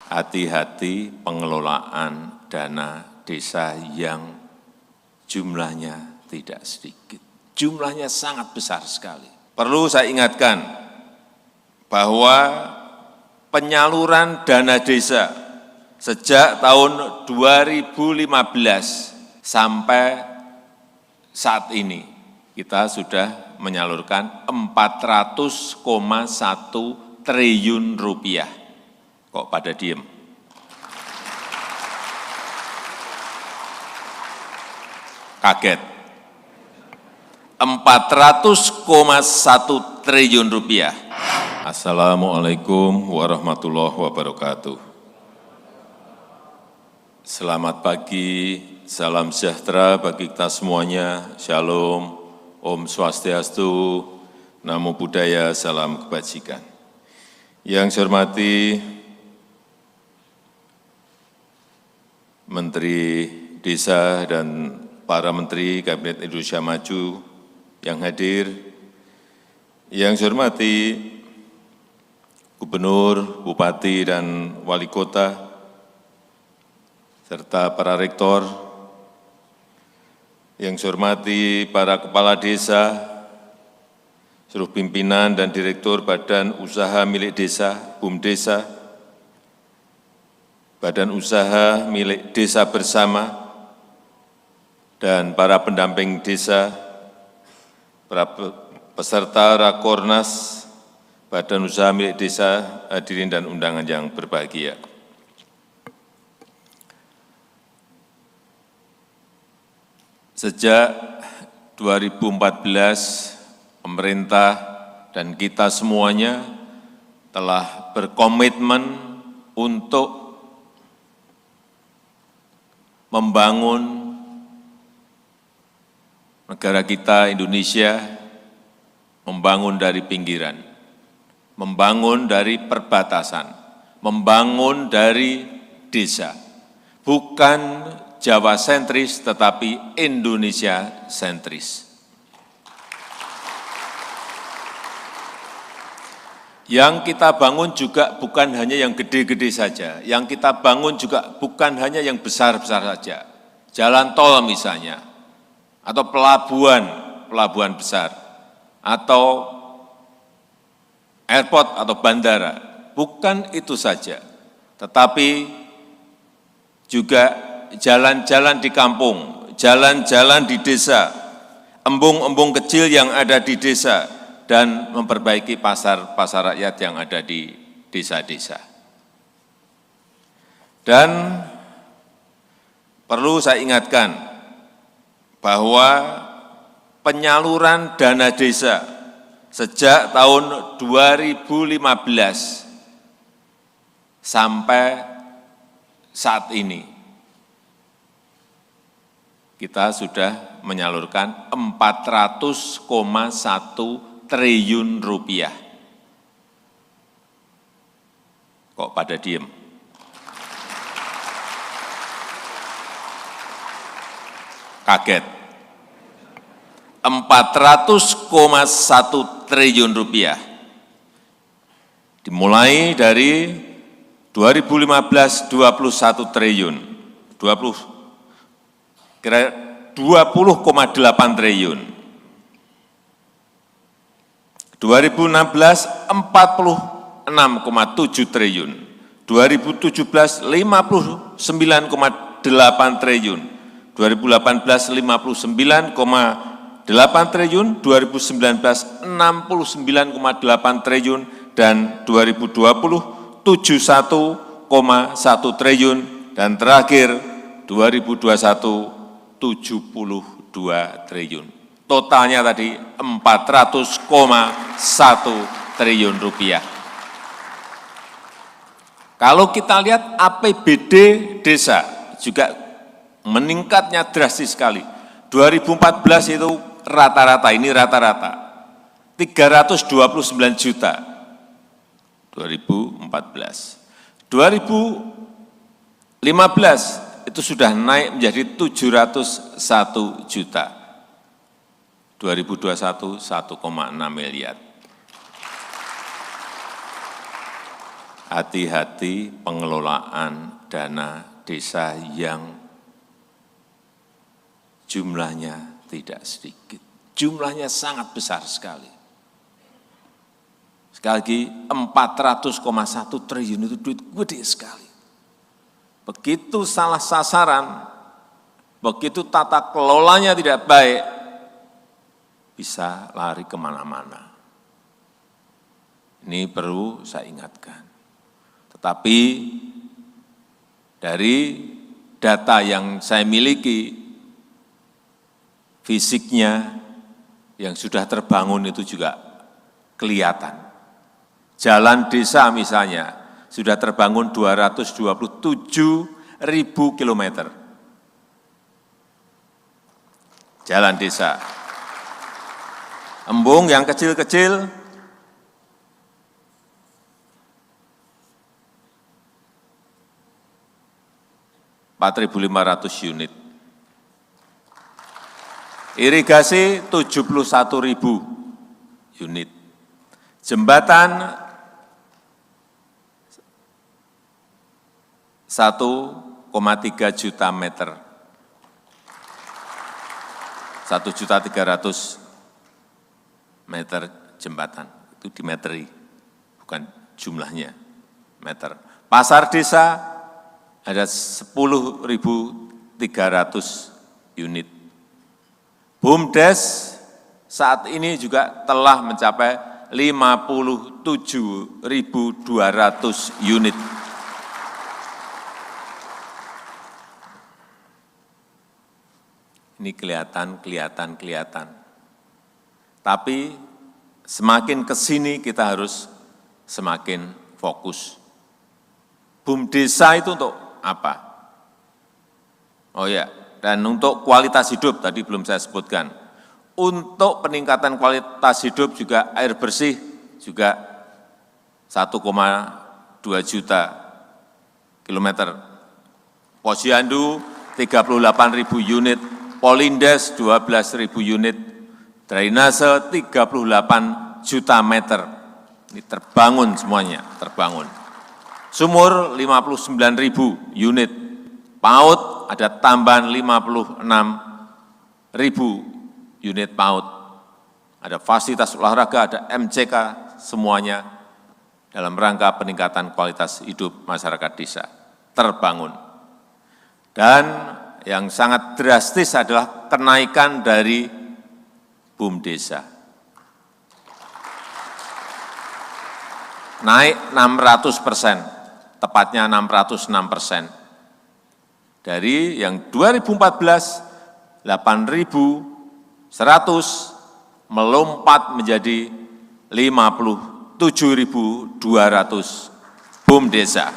hati-hati pengelolaan dana desa yang jumlahnya tidak sedikit. Jumlahnya sangat besar sekali. Perlu saya ingatkan bahwa penyaluran dana desa sejak tahun 2015 sampai saat ini kita sudah menyalurkan 400,1 triliun rupiah. Kok pada diem? Kaget. 400,1 triliun rupiah. Assalamualaikum warahmatullahi wabarakatuh. Selamat pagi, salam sejahtera bagi kita semuanya. Shalom, Om Swastiastu, Namo Buddhaya, salam kebajikan. Yang saya hormati Menteri Desa dan para Menteri Kabinet Indonesia Maju yang hadir, yang saya hormati Gubernur, Bupati, dan Wali Kota, serta para rektor, yang saya hormati para kepala desa, seluruh pimpinan dan direktur Badan Usaha Milik Desa, BUMDesa, Badan Usaha Milik Desa Bersama, dan para pendamping desa, para peserta Rakornas, Badan Usaha Milik Desa, hadirin dan undangan yang berbahagia. Sejak 2014, pemerintah dan kita semuanya telah berkomitmen untuk membangun negara kita, Indonesia, membangun dari pinggiran, membangun dari perbatasan, membangun dari desa, bukan Jawa sentris tetapi Indonesia sentris. Yang kita bangun juga bukan hanya yang gede-gede saja, yang kita bangun juga bukan hanya yang besar-besar saja. Jalan tol misalnya, atau pelabuhan besar, atau airport atau bandara, bukan itu saja. Tetapi juga jalan-jalan di kampung, jalan-jalan di desa, embung-embung kecil yang ada di desa, dan memperbaiki pasar-pasar rakyat yang ada di desa-desa. Dan perlu saya ingatkan bahwa penyaluran dana desa sejak tahun 2015 sampai saat ini kita sudah menyalurkan 400,1 triliun rupiah. Kok pada diem? Kaget. 400,1 triliun rupiah. Dimulai dari 2015 21 triliun, 20,8 triliun. 2016 46,7 triliun, 2017 59,8 triliun, 2018 59,8 triliun, 2019 69,8 triliun, dan 2020 71,1 triliun, dan terakhir 2021 72 triliun. Totalnya tadi 400,1 triliun rupiah. Kalau kita lihat APBD desa juga meningkatnya drastis sekali. 2014 itu rata-rata, ini rata-rata 329 juta. 2014. 2015 itu sudah naik menjadi 701 juta. 2021 1,6 miliar. hati-hati pengelolaan dana desa yang jumlahnya tidak sedikit. Jumlahnya sangat besar sekali. Sekali lagi, 400,1 triliun itu duit gede sekali. Begitu salah sasaran, begitu tata kelolanya tidak baik, bisa lari kemana-mana. Ini perlu saya ingatkan. Tetapi dari data yang saya miliki, fisiknya yang sudah terbangun itu juga kelihatan. Jalan desa misalnya, sudah terbangun 227.000 kilometer. Jalan desa. Embung yang kecil-kecil, 4.500 unit. Irigasi 71.000 unit. Jembatan 1,3 juta meter. 1.300.000 meter jembatan. Itu dimeteri, bukan jumlahnya, meter. Pasar desa ada 10.300 unit. BUMDes saat ini juga telah mencapai 57.200 unit. Ini kelihatan. Tapi semakin ke sini kita harus semakin fokus. BUMDesa itu untuk apa? Oh ya, dan untuk kualitas hidup tadi belum saya sebutkan. Untuk peningkatan kualitas hidup juga air bersih juga 1,2 juta kilometer. Posyandu 38.000 unit, Polindes 12.000 unit, drainase 38 juta meter. Ini terbangun semuanya, terbangun. Sumur 59.000 unit, PAUD ada tambahan 56.000 unit PAUD. Ada fasilitas olahraga, ada MCK, semuanya dalam rangka peningkatan kualitas hidup masyarakat desa, terbangun. Dan yang sangat drastis adalah kenaikan dari BUMDesa. Naik 600%, tepatnya 606%. Dari yang 2014, 8.100 melompat menjadi 57.200 BUMDesa.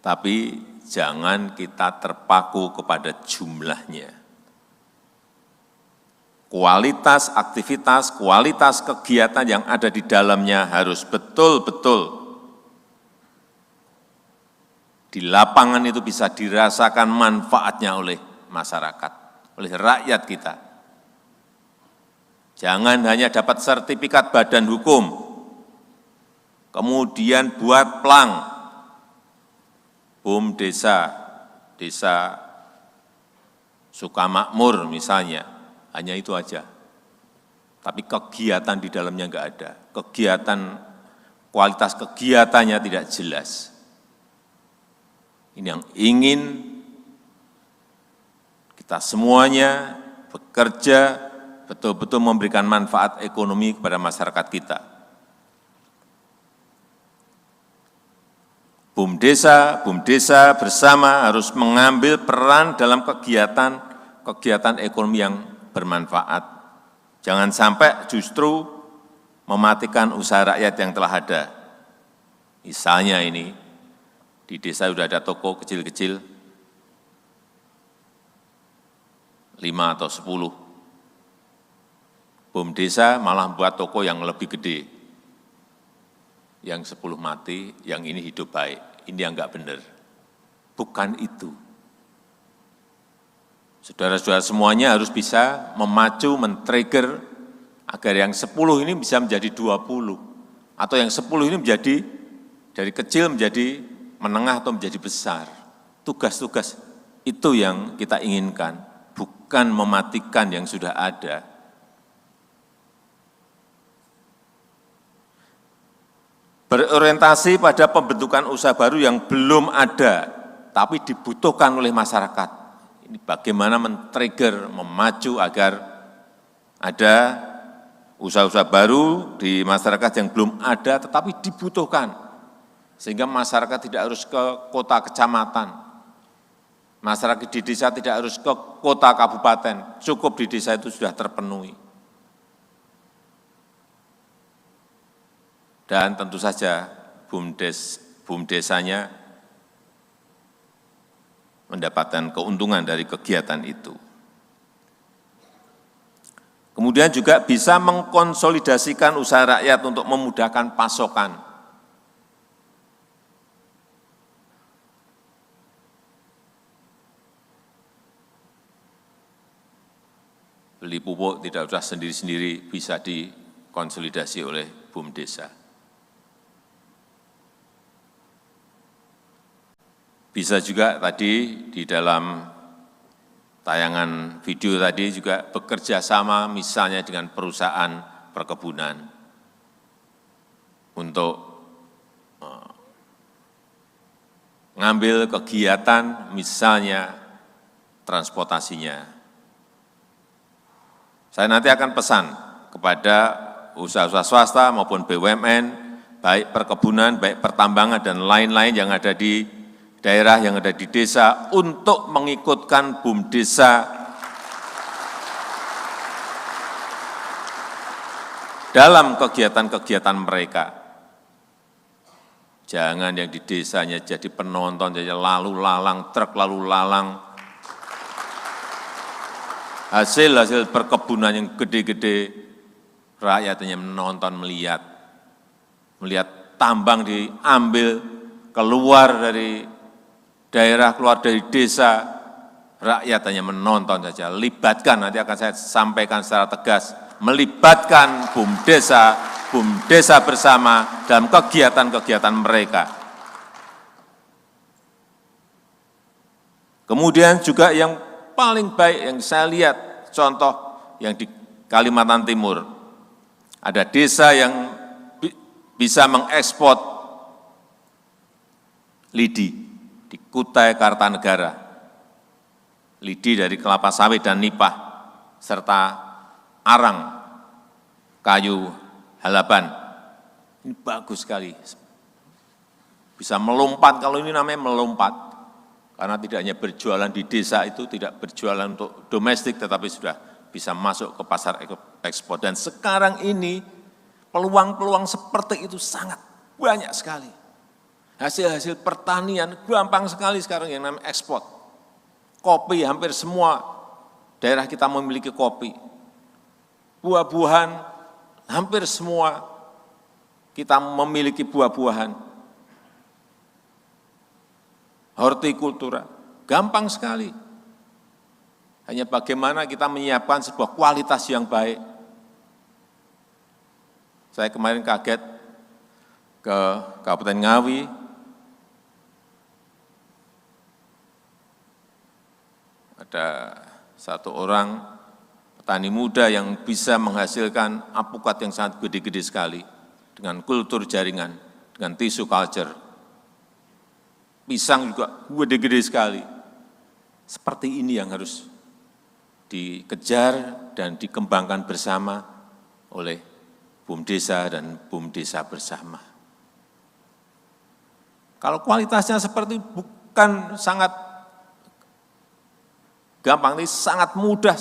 Tapi jangan kita terpaku kepada jumlahnya. Kualitas aktivitas, kualitas kegiatan yang ada di dalamnya harus betul-betul di lapangan itu bisa dirasakan manfaatnya oleh masyarakat, oleh rakyat kita. Jangan hanya dapat sertifikat badan hukum, kemudian buat plang, BUMDesa, Desa Sukamakmur misalnya, hanya itu aja. Tapi kegiatan di dalamnya enggak ada. Kegiatan, kualitas kegiatannya tidak jelas. Ini yang ingin kita semuanya bekerja betul-betul memberikan manfaat ekonomi kepada masyarakat kita. BUMDesa bersama harus mengambil peran dalam kegiatan ekonomi yang bermanfaat. Jangan sampai justru mematikan usaha rakyat yang telah ada. Misalnya ini, di desa sudah ada toko kecil-kecil, 5 atau 10. BUMDesa malah buat toko yang lebih gede. Yang 10 mati, yang ini hidup baik. Ini yang enggak benar. Bukan itu. Saudara-saudara semuanya harus bisa memacu, men-trigger agar yang 10 ini bisa menjadi 20, atau yang 10 ini menjadi dari kecil menjadi menengah atau menjadi besar. Tugas-tugas itu yang kita inginkan, bukan mematikan yang sudah ada. Berorientasi pada pembentukan usaha baru yang belum ada, tapi dibutuhkan oleh masyarakat. Ini bagaimana men-trigger, memacu agar ada usaha-usaha baru di masyarakat yang belum ada, tetapi dibutuhkan. Sehingga masyarakat tidak harus ke kota kecamatan, masyarakat di desa tidak harus ke kota kabupaten, cukup di desa itu sudah terpenuhi. Dan tentu saja BUMDesanya mendapatkan keuntungan dari kegiatan itu. Kemudian juga bisa mengkonsolidasikan usaha rakyat untuk memudahkan pasokan. Beli pupuk tidak usah sendiri-sendiri, bisa dikonsolidasi oleh BUMDesa. Bisa juga tadi di dalam tayangan video tadi juga bekerja sama misalnya dengan perusahaan perkebunan untuk mengambil kegiatan misalnya transportasinya. Saya nanti akan pesan kepada usaha-usaha swasta maupun BUMN, baik perkebunan, baik pertambangan, dan lain-lain yang ada di daerah, yang ada di desa, untuk mengikutkan BUMDesa dalam kegiatan-kegiatan mereka. Jangan yang di desanya jadi penonton, jadi lalu lalang, truk lalu lalang, hasil-hasil perkebunan yang gede-gede, rakyatnya menonton, melihat tambang diambil, keluar dari daerah, keluar dari desa, rakyat hanya menonton saja. Libatkan, nanti akan saya sampaikan secara tegas, melibatkan BUMDesa bersama dalam kegiatan-kegiatan mereka. Kemudian juga yang paling baik yang saya lihat, contoh yang di Kalimantan Timur, ada desa yang bisa mengekspor lidi di Kutai Kartanegara, lidi dari kelapa sawit dan nipah, serta arang kayu halaban. Ini bagus sekali, bisa melompat, kalau ini namanya melompat, karena tidak hanya berjualan di desa itu, tidak berjualan untuk domestik, tetapi sudah bisa masuk ke pasar ekspor. Dan sekarang ini peluang-peluang seperti itu sangat banyak sekali. Hasil-hasil pertanian gampang sekali sekarang yang namanya ekspor. Kopi, hampir semua daerah kita memiliki kopi. Buah-buahan, hampir semua kita memiliki buah-buahan. Hortikultura, gampang sekali. Hanya bagaimana kita menyiapkan sebuah kualitas yang baik. Saya kemarin kaget ke Kabupaten Ngawi, ada satu orang petani muda yang bisa menghasilkan alpukat yang sangat gede-gede sekali dengan kultur jaringan, dengan tisu culture. Pisang juga gede-gede sekali. Seperti ini yang harus dikejar dan dikembangkan bersama oleh BUMDesa dan BUMDesa bersama. Kalau kualitasnya seperti bukan sangat gampang, ini sangat mudah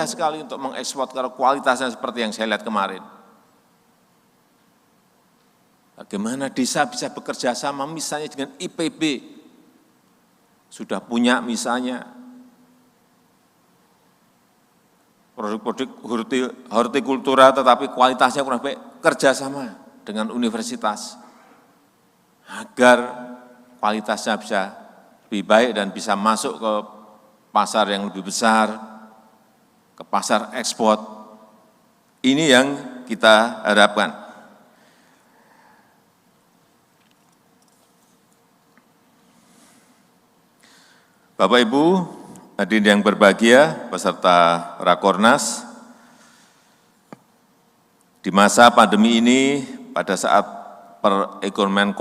sekali untuk mengekspor kalau kualitasnya seperti yang saya lihat kemarin. Bagaimana desa bisa bekerja sama misalnya dengan IPB, sudah punya misalnya produk-produk hortikultura tetapi kualitasnya kurang baik, kerjasama dengan universitas agar kualitasnya bisa lebih baik dan bisa masuk ke pasar yang lebih besar, ke pasar ekspor, Ini yang kita harapkan. Bapak Ibu, hadirin yang berbahagia, peserta Rakornas, di masa pandemi ini, pada saat perekonomian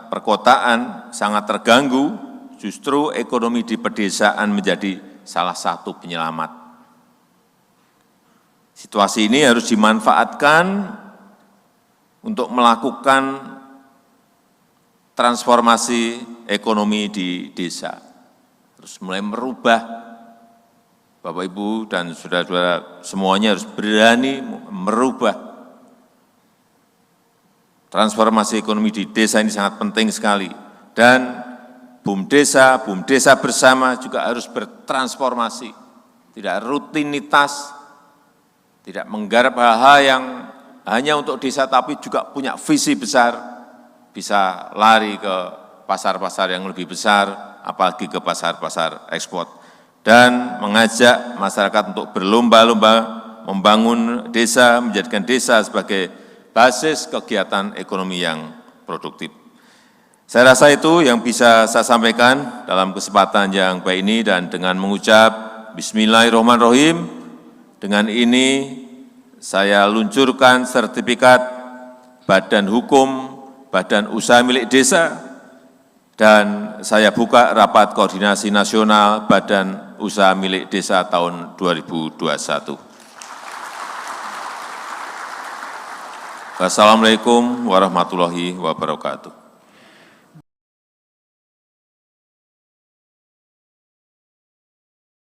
perkotaan sangat terganggu, justru ekonomi di pedesaan menjadi salah satu penyelamat. Situasi ini harus dimanfaatkan untuk melakukan transformasi ekonomi di desa. Terus mulai merubah, Bapak Ibu dan saudara-saudara semuanya harus berani merubah. Transformasi ekonomi di desa ini sangat penting sekali. Dan BUMDesa bersama juga harus bertransformasi. Tidak rutinitas, tidak menggarap hal-hal yang hanya untuk desa, tapi juga punya visi besar, bisa lari ke pasar-pasar yang lebih besar, apalagi ke pasar-pasar ekspor, dan mengajak masyarakat untuk berlomba-lomba membangun desa, menjadikan desa sebagai basis kegiatan ekonomi yang produktif. Saya rasa itu yang bisa saya sampaikan dalam kesempatan yang baik ini, dan dengan mengucap Bismillahirrahmanirrahim, dengan ini saya luncurkan sertifikat Badan Hukum Badan Usaha Milik Desa, dan saya buka rapat koordinasi nasional Badan Usaha Milik Desa tahun 2021. Wassalamualaikum warahmatullahi wabarakatuh.